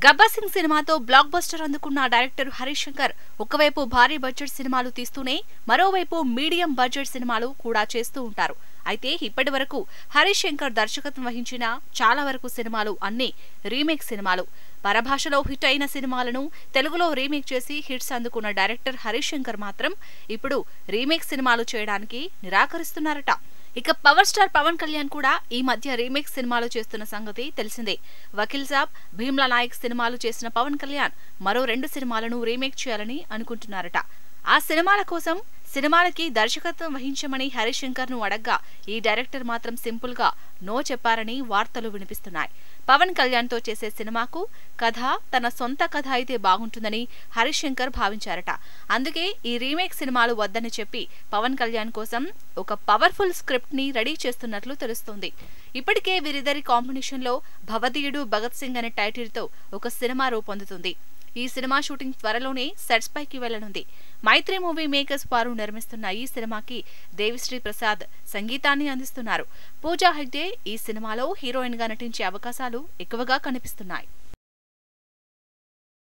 గబ్బర్ సింగ్ సినిమాతో block buster అందుకున్న director Harish Shankar ఒకవైపు భారీ బడ్జెట్ సినిమాలు తీస్తూనే మరోవైపు మీడియం బడ్జెట్ సినిమాలు కూడా చేస్తూ ఉంటారు. అయితే ఇప్పటి వరకు హరీష్ శంకర్ దర్శకత్వం వహించిన చాలా వరకు సినిమాలు అన్నీ రీమేక్ సినిమాలు. పరభాషలో హిట్ అయిన సినిమాలను తెలుగులో రీమేక్ చేసి హిట్స్ అందుకున్న డైరెక్టర్ హరీష్ శంకర్ మాత్రం ఇప్పుడు రీమేక్ సినిమాలు చేయడానికి నిరాకరిస్తున్నారట. ఇక పవర్ స్టార్ పవన్ కళ్యాణ్ కూడా ఈ మధ్య రీమేక్ సినిమాలు చేస్తున్న సంగతి తెలిసిందే. వకీల్ సాబ్, భీమ్లా నాయక్ సినిమాలు చేసిన పవన్ కళ్యాణ్ మరో 2 సినిమాలను రీమేక్ చేయాలని అనుకుంటున్నారట. ఆ సినిమాల కోసం సినిమాలకి దర్శకత్వం వహించమని హరీష్ శంకర్ ను అడగ్గా ఈ డైరెక్టర్ మాత్రం సింపుల్ గా నో చెప్పారని వార్తలు వినిపిస్తున్నాయి. పవన్ కళ్యాణ్ తో చేసే సినిమాకు కథ తన సొంత కథ అయితే బాగుంటుందని హరీష్ శంకర్ భావించారట. అందుకే ఈ రీమేక్ సినిమాలు వద్దని చెప్పి పవన్ కళ్యాణ్ కోసం ఒక పవర్ఫుల్ స్క్రిప్ట్ ని రెడీ చేస్తున్నట్లు తెలుస్తోంది. ఇప్పటికే వీరిద్దరి కాంబినేషన్ లో భవదీయుడు భగత్ సింగ్ అనే టైటిల్ తో ఒక సినిమా రూపొందుతుంది. ఈ సినిమా షూటింగ్ త్వరలోనే సెట్స్ పైకి వెళ్లనుంది. మైత్రి మూవీ మేకర్స్ వారు నిర్మిస్తున్న ఈ సినిమాకి దేవిశ్రీ ప్రసాద్ సంగీతాన్ని అందిస్తున్నారు. పూజా హెగ్డే ఈ సినిమాలో హీరోయిన్ గా నటించే అవకాశాలు ఎక్కువగా కనిపిస్తున్నాయి.